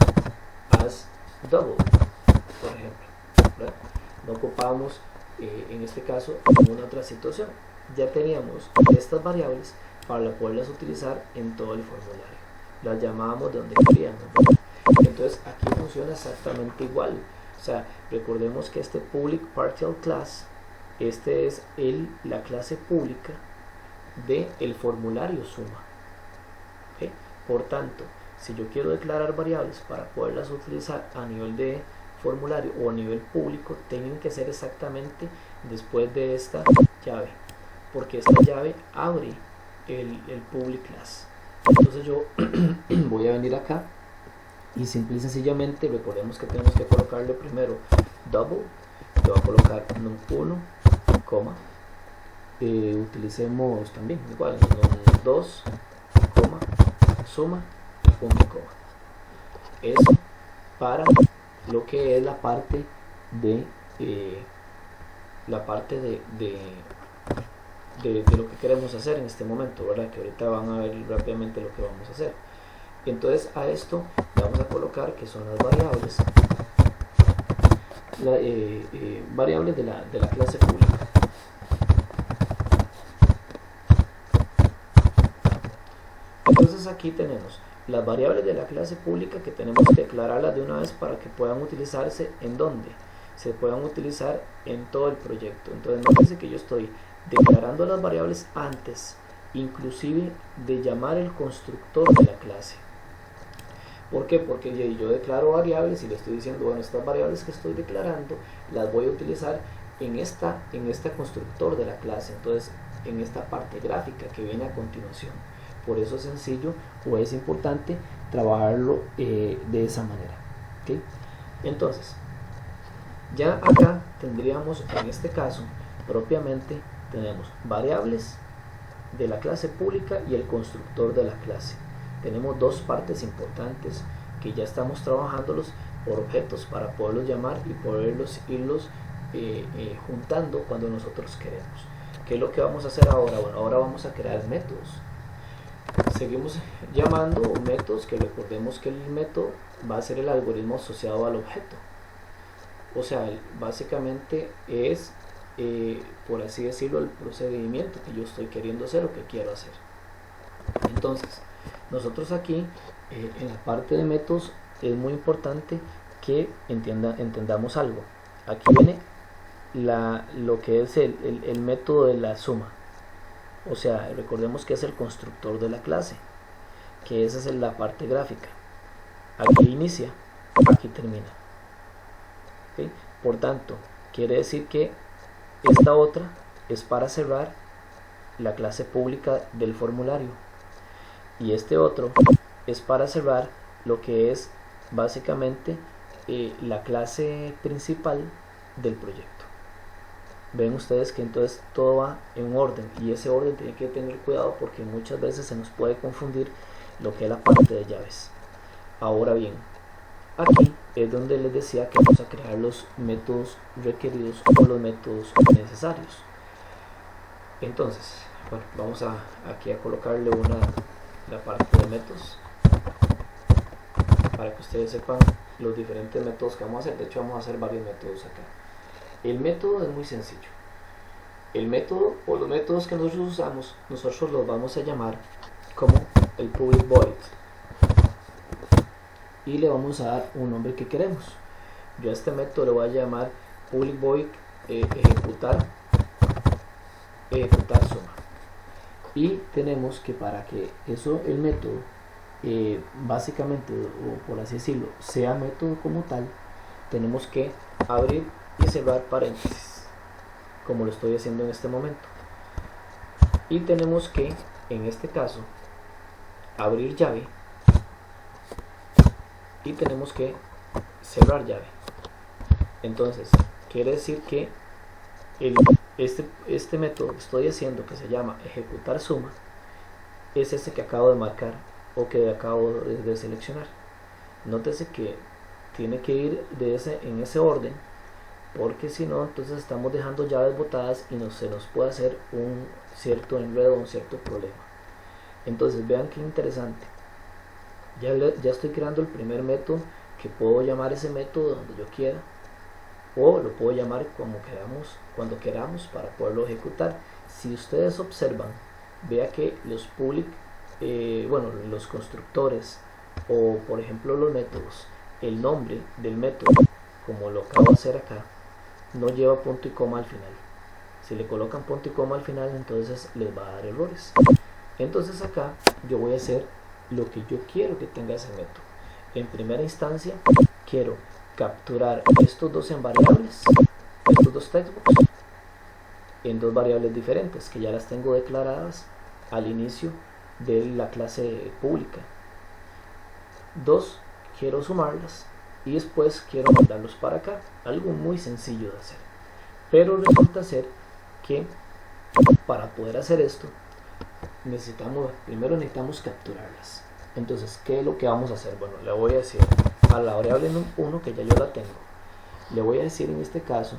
as double, por ejemplo, ¿verdad? No ocupábamos en este caso ninguna otra situación. Ya teníamos estas variables para poderlas utilizar en todo el formulario. Las llamábamos de donde queríamos, ¿verdad? Entonces aquí funciona exactamente igual. O sea, recordemos que este public partial class, este es la clase pública del formulario suma. ¿Okay? Por tanto, si yo quiero declarar variables para poderlas utilizar a nivel de formulario o a nivel público, tienen que ser exactamente después de esta llave, porque esta llave abre el public class. Entonces yo voy a venir acá y simple y sencillamente recordemos que tenemos que colocarle primero double, le voy a colocar num1, coma, utilicemos también igual num2, coma, suma, punto coma. Eso para lo que es la parte de lo que queremos hacer en este momento, ¿verdad? Que ahorita van a ver rápidamente lo que vamos a hacer. Entonces a esto le vamos a colocar que son las variables variables de la clase pública. Entonces aquí tenemos las variables de la clase pública que tenemos que declararlas de una vez para que puedan utilizarse en donde se puedan utilizar en todo el proyecto. Entonces nótese que yo estoy declarando las variables antes inclusive de llamar el constructor de la clase. ¿Por qué? Porque yo declaro variables y le estoy diciendo, bueno, estas variables que estoy declarando las voy a utilizar en este constructor de la clase, entonces en esta parte gráfica que viene a continuación. Por eso es sencillo o es importante trabajarlo de esa manera. ¿Okay? Entonces, ya acá tendríamos, en este caso, propiamente tenemos variables de la clase pública y el constructor de la clase. Tenemos dos partes importantes que ya estamos trabajándolos por objetos para poderlos llamar y poderlos irlos juntando cuando nosotros queremos. ¿Qué es lo que vamos a hacer ahora? Bueno, ahora vamos a crear métodos. Seguimos llamando métodos, que recordemos que el método va a ser el algoritmo asociado al objeto. O sea, básicamente es, por así decirlo, el procedimiento que yo estoy queriendo hacer o que quiero hacer. Entonces, nosotros aquí, en la parte de métodos, es muy importante que entendamos algo. Aquí viene lo que es el método de la suma. O sea, recordemos que es el constructor de la clase, que esa es la parte gráfica. Aquí inicia, aquí termina. ¿Okay? Por tanto, quiere decir que esta otra es para cerrar la clase pública del formulario y este otro es para cerrar lo que es básicamente la clase principal del proyecto. Ven ustedes que entonces todo va en orden y ese orden tiene que tener cuidado porque muchas veces se nos puede confundir lo que es la parte de llaves. Ahora bien, aquí es donde les decía que vamos a crear los métodos requeridos o los métodos necesarios. Entonces, bueno, vamos aquí a colocarle la parte de métodos para que ustedes sepan los diferentes métodos que vamos a hacer. De hecho, vamos a hacer varios métodos acá. El método es muy sencillo. El método o los métodos que nosotros usamos, nosotros los vamos a llamar como el public void y le vamos a dar un nombre que queremos. Yo a este método le voy a llamar public void ejecutar suma. Y tenemos que para que el método básicamente, o por así decirlo, sea método como tal, tenemos que abrir y cerrar paréntesis, como lo estoy haciendo en este momento. Y tenemos que, en este caso, abrir llave y tenemos que cerrar llave. Entonces, quiere decir que este método que estoy haciendo, que se llama ejecutar suma, es ese que acabo de marcar o que acabo de seleccionar. Nótese que tiene que ir en ese orden, porque si no, entonces estamos dejando llaves botadas y se nos puede hacer un cierto enredo, un cierto problema. Entonces vean qué interesante. Ya estoy creando el primer método, que puedo llamar ese método donde yo quiera, o lo puedo llamar cuando queramos para poderlo ejecutar. Si ustedes observan, vea que los los constructores o por ejemplo los métodos, el nombre del método como lo acabo de hacer acá, no lleva punto y coma al final. Si le colocan punto y coma al final, entonces les va a dar errores. Entonces acá yo voy a hacer lo que yo quiero que tenga ese método. En primera instancia quiero capturar estos dos en variables, estos dos textbooks, en dos variables diferentes que ya las tengo declaradas al inicio de la clase pública. Dos, quiero sumarlas y después quiero mandarlos para acá. Algo muy sencillo de hacer, pero resulta ser que para poder hacer esto primero necesitamos capturarlas. Entonces, ¿qué es lo que vamos a hacer? Bueno, le voy a decir a la variable 1 que ya yo la tengo, le voy a decir en este caso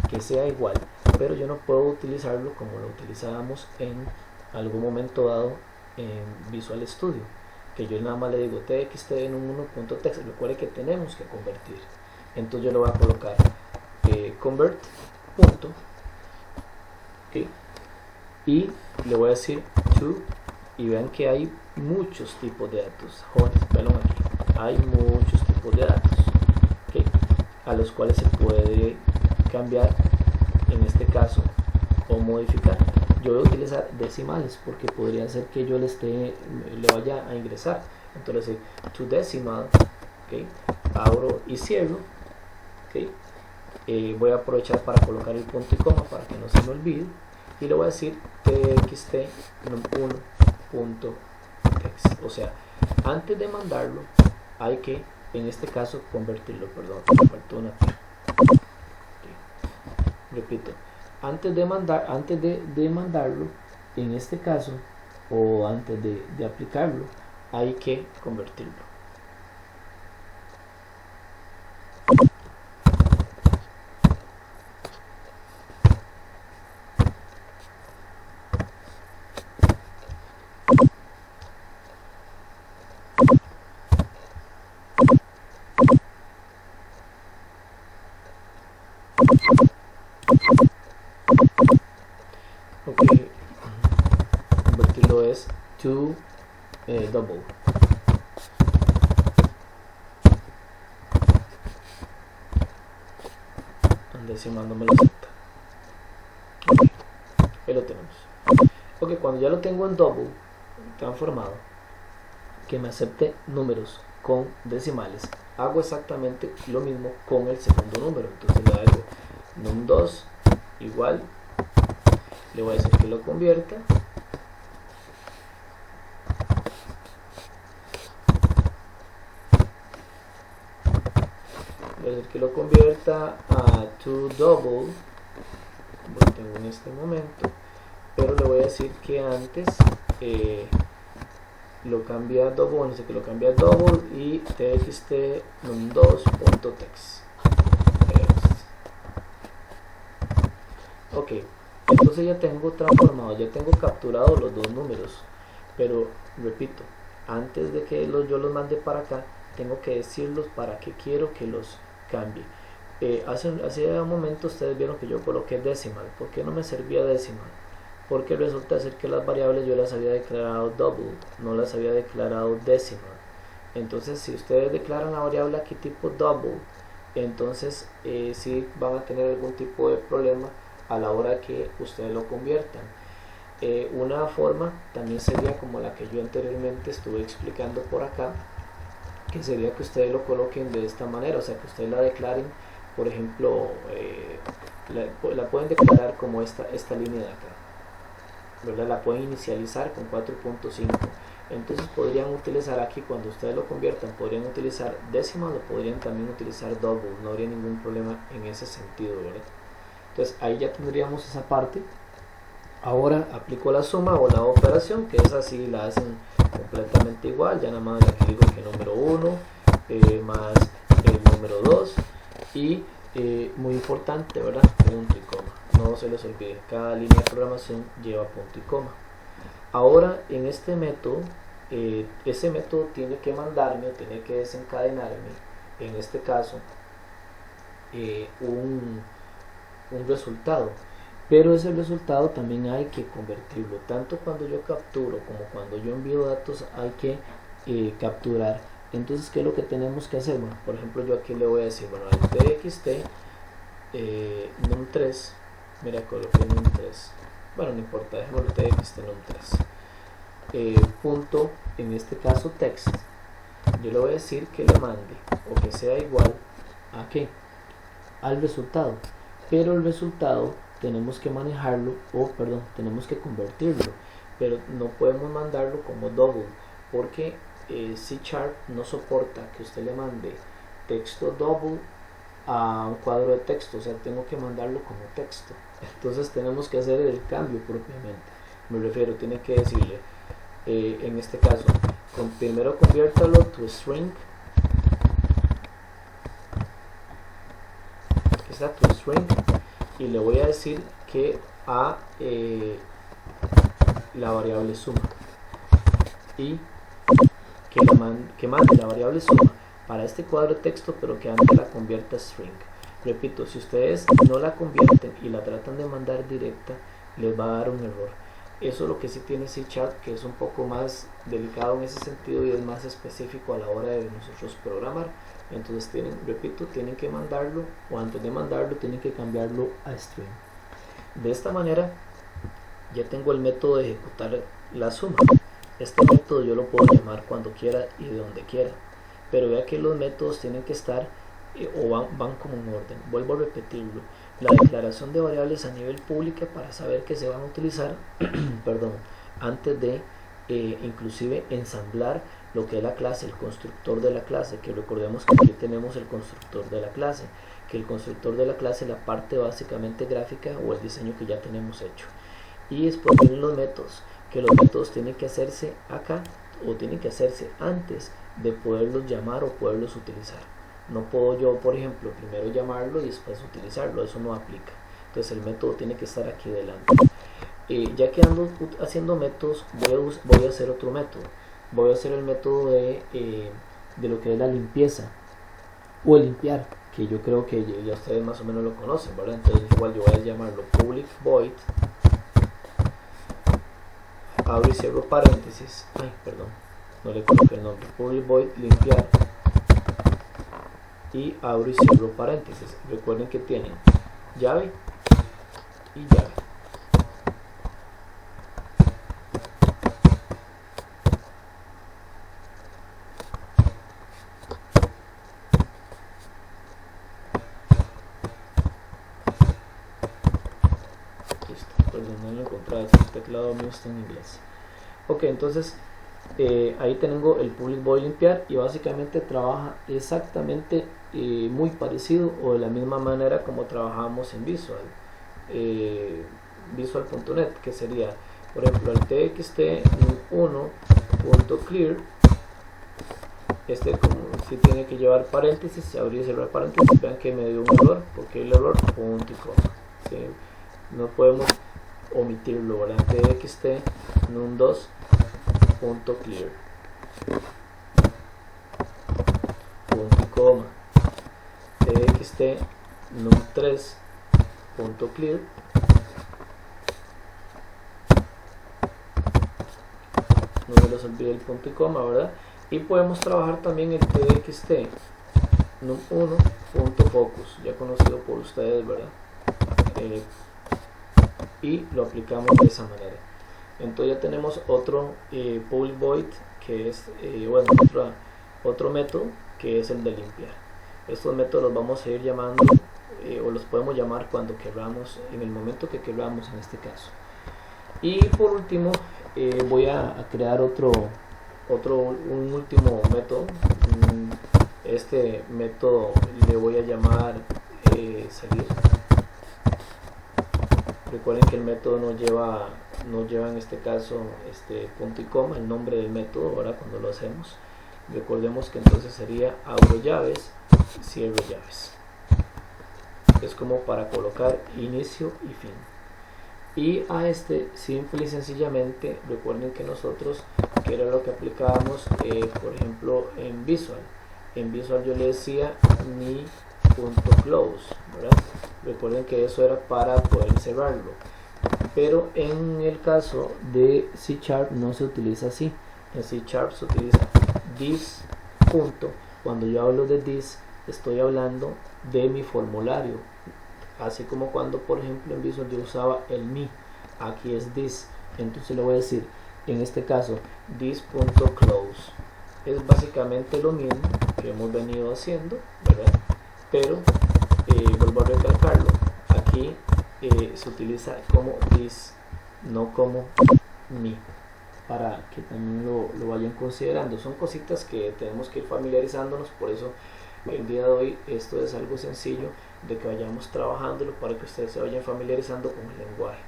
que sea igual, pero yo no puedo utilizarlo como lo utilizábamos en algún momento dado en Visual Studio, que yo nada más le digo txt en un 1.text. Recuerde que tenemos que convertir, entonces yo le voy a colocar convert punto, ¿okay? Y le voy a decir to, y vean que hay muchos tipos de datos. Jóvenes, veanlo aquí, hay muchos tipos de datos, ¿okay? A los cuales se puede cambiar en este caso o modificar. Yo voy a utilizar decimales porque podría ser que yo le vaya a ingresar. Entonces to decimal, ¿okay? Abro y cierro, ¿okay? Voy a aprovechar para colocar el punto y coma para que no se me olvide, y le voy a decir txt num1.text. O sea, antes de mandarlo hay que, en este caso, convertirlo. Perdón, me faltó una T. Okay. Repito, antes de mandarlo, en este caso, o antes de aplicarlo, hay que convertirlo. Okay. Convertirlo es to double. Decimal no me lo acepta. Okay. Ahí lo tenemos. Ok, cuando ya lo tengo en double transformado, que me acepte números con decimales, hago exactamente lo mismo con el segundo número. Entonces le hago num2 igual, le voy a decir que lo convierta, a to double, lo tengo en este momento, pero le voy a decir que antes lo cambia a double, dice que lo cambia a double, y txt num2.text. Ok, entonces ya tengo transformado, ya tengo capturado los dos números, pero repito, antes de que yo los mande para acá, tengo que decirlos para qué quiero que los cambie. Hace un momento ustedes vieron que yo coloqué decimal. ¿Por qué no me servía decimal? Porque resulta ser que las variables yo las había declarado double, no las había declarado decimal. Entonces, si ustedes declaran la variable aquí tipo double, entonces sí van a tener algún tipo de problema a la hora que ustedes lo conviertan. Una forma también sería como la que yo anteriormente estuve explicando por acá, que sería que ustedes lo coloquen de esta manera, o sea, que ustedes la declaren, por ejemplo, la pueden declarar como esta línea de acá, ¿verdad? La pueden inicializar con 4.5. Entonces podrían utilizar aquí, cuando ustedes lo conviertan, podrían utilizar decimal o podrían también utilizar double, no habría ningún problema en ese sentido, ¿verdad? Entonces ahí ya tendríamos esa parte. Ahora aplico la suma o la operación, que es así, la hacen completamente igual. Ya nada más le digo que número 1 más el número 2 y muy importante, ¿verdad? Punto y coma. No se les olvide, cada línea de programación lleva punto y coma. Ahora en este método, ese método tiene que mandarme o tiene que desencadenarme, en este caso, un resultado. Pero ese resultado también hay que convertirlo. Tanto cuando yo capturo como cuando yo envío datos hay que capturar Entonces, ¿qué es lo que tenemos que hacer? Bueno, por ejemplo, yo aquí le voy a decir, bueno, el txt num3, mira, coloqué num3, bueno, no importa, dejémoslo txt num3, punto, en este caso text, yo le voy a decir que le mande, o que sea igual a qué, al resultado, pero el resultado tenemos que manejarlo, tenemos que convertirlo, pero no podemos mandarlo como double, porque C# no soporta que usted le mande texto double a un cuadro de texto, o sea, tengo que mandarlo como texto. Entonces tenemos que hacer el cambio propiamente. Me refiero, tiene que decirle, en este caso, primero conviértalo to string, aquí está to string, y le voy a decir que a la variable suma, y que mande la variable suma para este cuadro de texto, pero que antes la convierta a string. Repito, si ustedes no la convierten y la tratan de mandar directa, les va a dar un error. Eso es lo que sí tiene C#, que es un poco más delicado en ese sentido y es más específico a la hora de nosotros programar. Entonces tienen que mandarlo, o antes de mandarlo tienen que cambiarlo a string. De esta manera ya tengo el método de ejecutar la suma. Este método yo lo puedo llamar cuando quiera y de donde quiera, pero vea que los métodos tienen que estar o van como en orden. Vuelvo a repetirlo: la declaración de variables a nivel pública para saber que se van a utilizar perdón, antes de inclusive ensamblar lo que es la clase, el constructor de la clase, que recordemos que aquí tenemos el constructor de la clase, que el constructor de la clase es la parte básicamente gráfica o el diseño que ya tenemos hecho. Y después vienen los métodos, que los métodos tienen que hacerse acá o tienen que hacerse antes de poderlos llamar o poderlos utilizar. No puedo yo, por ejemplo, primero llamarlo y después utilizarlo, eso no aplica. Entonces el método tiene que estar aquí delante. Ya que ando haciendo métodos, voy a hacer otro método. Voy a hacer el método de lo que es la limpieza o el limpiar, que yo creo que ya ustedes más o menos lo conocen, ¿verdad? Entonces igual yo voy a llamarlo public void, abro y cierro paréntesis, no le coloqué el nombre, public void limpiar, y abro y cierro paréntesis. Recuerden que tienen llave y llave. Listo, perdón, no lo encontraba, el teclado mío está en inglés. Ok, entonces ahí tengo el public void limpiar y básicamente trabaja exactamente muy parecido o de la misma manera como trabajamos en Visual, Visual.net, que sería, por ejemplo, el txt 1.clear, como si tiene que llevar paréntesis, abrir y cerrar paréntesis. Vean que me dio un error, porque el error punto y coma, ¿sí? No podemos omitirlo, ¿verdad? txt num2 punto clear, punto y coma, txt num3 punto clear, no se les olvide el punto y coma, ¿verdad? Y podemos trabajar también el txt num1 punto focus, ya conocido por ustedes, ¿verdad? Y lo aplicamos de esa manera. Entonces ya tenemos otro public void, que es otro método, que es el de limpiar. Estos métodos los vamos a ir llamando o los podemos llamar cuando queramos, en el momento que queramos en este caso. Y por último voy a crear un último método. Este método le voy a llamar salir. Recuerden que el método no lleva en este caso punto y coma, el nombre del método. Ahora cuando lo hacemos, recordemos que entonces sería abro llaves, cierro llaves. Es como para colocar inicio y fin. Y a simple y sencillamente, recuerden que nosotros, que era lo que aplicábamos por ejemplo en Visual yo le decía mi punto close, ¿verdad? Recuerden que eso era para poder cerrarlo, pero en el caso de C# no se utiliza así. En C# se utiliza this punto, cuando yo hablo de this, estoy hablando de mi formulario, así como cuando por ejemplo en Visual yo usaba el me, aquí es this. Entonces le voy a decir, en este caso, this.close. Es básicamente lo mismo que hemos venido haciendo, ¿verdad? Pero vuelvo a recalcarlo, aquí se utiliza como this, no como me, para que también lo vayan considerando. Son cositas que tenemos que ir familiarizándonos, por eso el día de hoy esto es algo sencillo de que vayamos trabajándolo para que ustedes se vayan familiarizando con el lenguaje.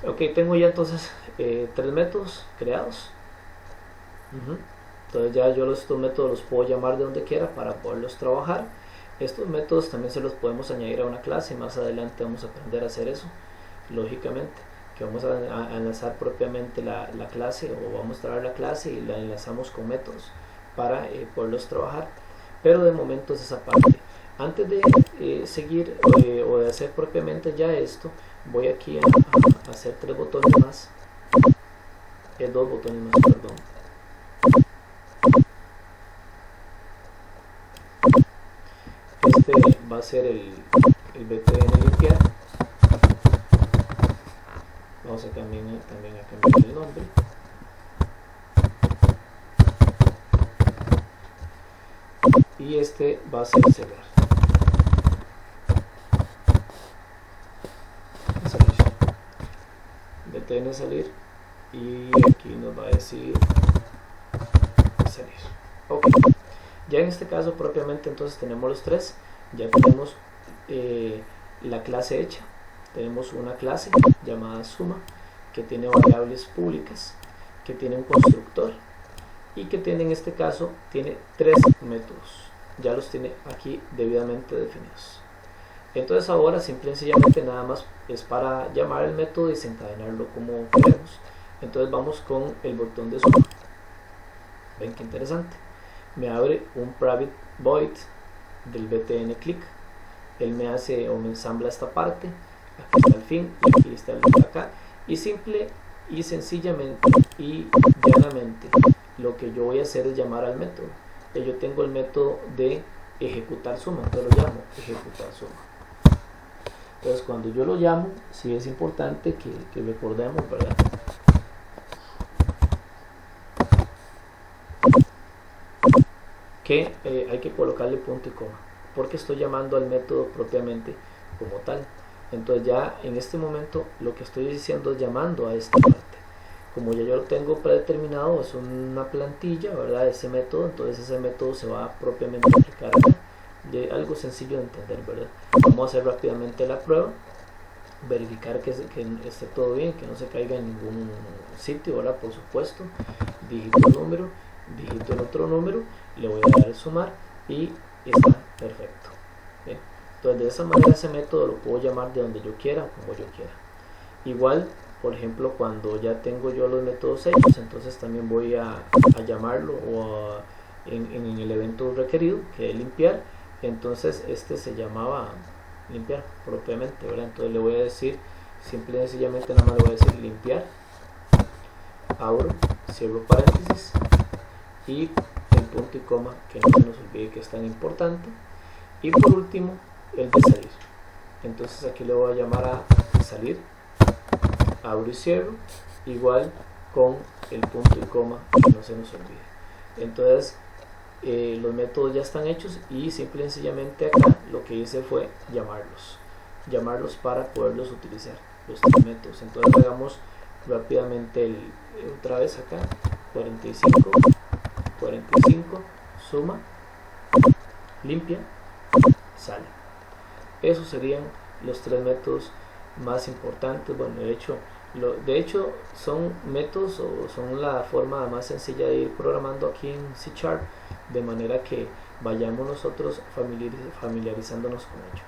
Ok, tengo ya entonces 3 métodos creados. Entonces ya yo estos métodos los puedo llamar de donde quiera para poderlos trabajar. Estos métodos también se los podemos añadir a una clase, más adelante vamos a aprender a hacer eso, lógicamente, que vamos a enlazar propiamente la clase, o vamos a traer la clase y la enlazamos con métodos para poderlos trabajar, pero de momento es esa parte. Antes de seguir o de hacer propiamente ya esto, voy aquí a hacer 3 botones más, 2 botones más, perdón. Este va a ser el BTN limpiar. Vamos a cambiar el nombre. Y este va a ser cerrar. BTN salir. Y aquí nos va a decir salir. Ok. Ya en este caso propiamente entonces tenemos los 3. Ya tenemos la clase hecha. Tenemos una clase llamada suma, que tiene variables públicas, que tiene un constructor y que tiene, en este caso, tiene 3 métodos. Ya los tiene aquí debidamente definidos. Entonces ahora simple y sencillamente nada más es para llamar el método y desencadenarlo como queremos. Entonces vamos con el botón de suma. Ven qué interesante. Me abre un private void del btn click. Él me hace o me ensambla esta parte. Aquí está el fin y aquí está el de acá. Y simple y sencillamente y llanamente lo que yo voy a hacer es llamar al método. Yo tengo el método de ejecutar suma, entonces lo llamo ejecutar suma. Entonces cuando yo lo llamo, sí es importante que recordemos, ¿verdad?, que hay que colocarle punto y coma, porque estoy llamando al método propiamente como tal. Entonces ya en este momento lo que estoy diciendo es llamando a esta parte. Como ya yo lo tengo predeterminado, es una plantilla, ¿verdad?, ese método, entonces ese método se va a propiamente aplicar acá. De algo sencillo de entender, ¿verdad? Vamos a hacer rápidamente la prueba, verificar que esté todo bien, que no se caiga en ningún sitio, ¿verdad? Por supuesto, digito el número, digito el otro número, le voy a dar el sumar y está perfecto. Bien. Entonces de esa manera ese método lo puedo llamar de donde yo quiera, como yo quiera. Igual, por ejemplo, cuando ya tengo yo los métodos hechos, entonces también voy a llamarlo en el evento requerido, que es limpiar. Entonces este se llamaba limpiar propiamente, ¿verdad? Entonces le voy a decir, simple y sencillamente nada más le voy a decir limpiar, abro, cierro paréntesis y el punto y coma, que no se nos olvide que es tan importante, y por último el de salir. Entonces aquí le voy a llamar a salir, abro y cierro, igual con el punto y coma, que no se nos olvide. Entonces los métodos ya están hechos y simple y sencillamente acá lo que hice fue llamarlos para poderlos utilizar, los 3 métodos. Entonces hagamos rápidamente otra vez acá, 45, suma, limpia, sale. Esos serían los 3 métodos más importantes. Bueno, de hecho son métodos o son la forma más sencilla de ir programando aquí en C#, de manera que vayamos nosotros familiarizándonos con ello.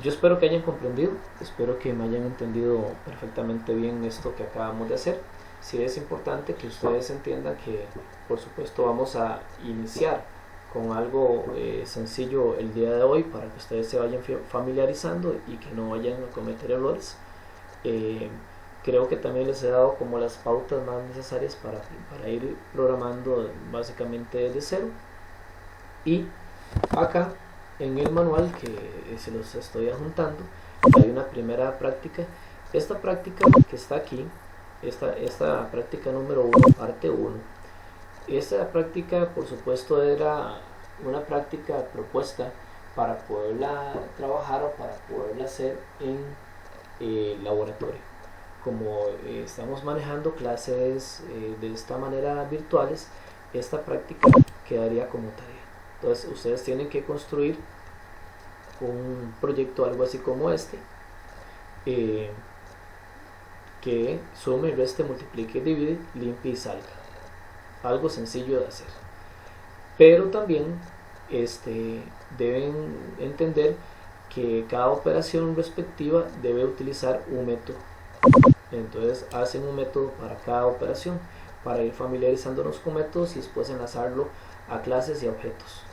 Yo espero que hayan comprendido, espero que me hayan entendido perfectamente bien esto que acabamos de hacer. Sí es importante que ustedes entiendan que, por supuesto, vamos a iniciar con algo sencillo el día de hoy para que ustedes se vayan familiarizando y que no vayan a cometer errores. creo que también les he dado como las pautas más necesarias para ir programando básicamente desde cero. Y acá en el manual que se los estoy adjuntando hay una primera práctica. Esta práctica que está aquí, esta práctica número 1, parte 1, esta práctica por supuesto era una práctica propuesta para poderla trabajar o para poderla hacer en laboratorio. Como estamos manejando clases de esta manera virtuales, esta práctica quedaría como tarea. Entonces ustedes tienen que construir un proyecto algo así como este, que sume, reste, multiplique, divide, limpie y salga. Algo sencillo de hacer. Pero también deben entender que cada operación respectiva debe utilizar un método. Entonces hacen un método para cada operación, para ir familiarizándonos con métodos y después enlazarlo a clases y a objetos.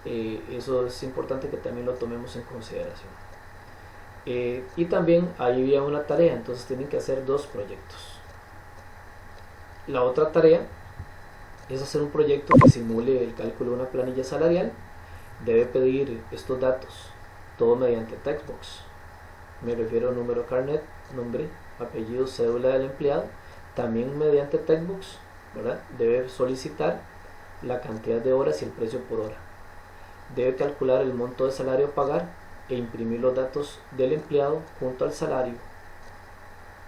Eso es importante que también lo tomemos en consideración. Y también ahí había una tarea, entonces tienen que hacer 2 proyectos. La otra tarea es hacer un proyecto que simule el cálculo de una planilla salarial. Debe pedir estos datos, todo mediante textbox. Me refiero a número carnet, nombre, apellido, cédula del empleado, también mediante textbox, ¿verdad? Debe solicitar la cantidad de horas y el precio por hora. Debe calcular el monto de salario a pagar e imprimir los datos del empleado junto al salario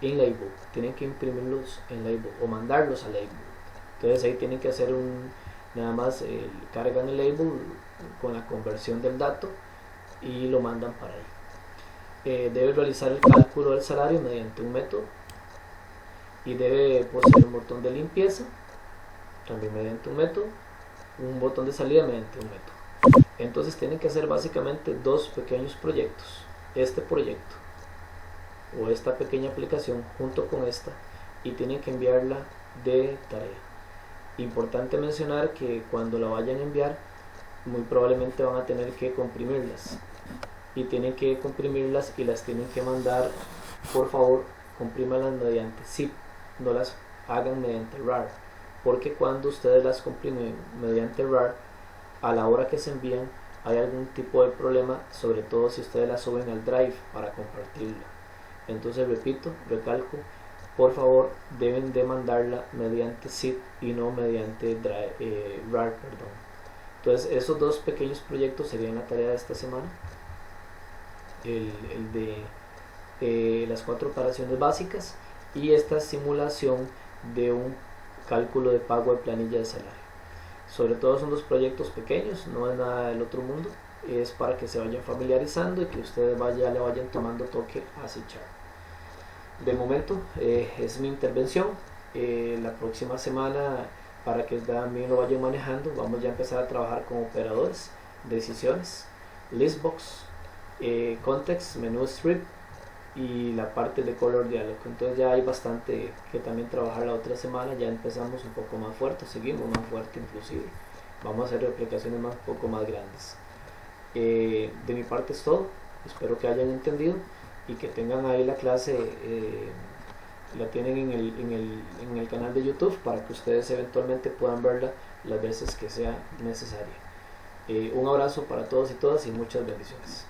en Label. Tienen que imprimirlos en Label o mandarlos a Label. Entonces ahí tienen que hacer nada más cargan el Label con la conversión del dato y lo mandan para ahí. Debe realizar el cálculo del salario mediante un método y debe poseer un botón de limpieza también mediante un método, un botón de salida mediante un método. Entonces tienen que hacer básicamente 2 pequeños proyectos, este proyecto o esta pequeña aplicación junto con esta, y tienen que enviarla de tarea. Importante mencionar que cuando la vayan a enviar muy probablemente van a tener que comprimirlas y tienen que comprimirlas y las tienen que mandar, por favor comprímalas mediante zip, no las hagan mediante RAR, porque cuando ustedes las comprimen mediante RAR, a la hora que se envían hay algún tipo de problema, sobre todo si ustedes la suben al Drive para compartirla. Entonces recalco, por favor deben de mandarla mediante zip y no mediante RAR, perdón. Entonces esos 2 pequeños proyectos serían la tarea de esta semana. El de las 4 operaciones básicas y esta simulación de un cálculo de pago de planilla de salario. Sobre todo son 2 proyectos pequeños, no es nada del otro mundo, es para que se vayan familiarizando y que ustedes le vayan tomando toque a C#. De momento es mi intervención. La próxima semana, para que también lo vayan manejando, vamos ya a empezar a trabajar con operadores, decisiones, listbox, context, menú strip y la parte de color diálogo. Entonces ya hay bastante que también trabajar la otra semana. Ya empezamos un poco más fuerte, seguimos más fuerte inclusive, vamos a hacer aplicaciones un poco más grandes. De mi parte es todo, espero que hayan entendido y que tengan ahí la clase, la tienen en el canal de YouTube para que ustedes eventualmente puedan verla las veces que sea necesaria. Un abrazo para todos y todas y muchas bendiciones.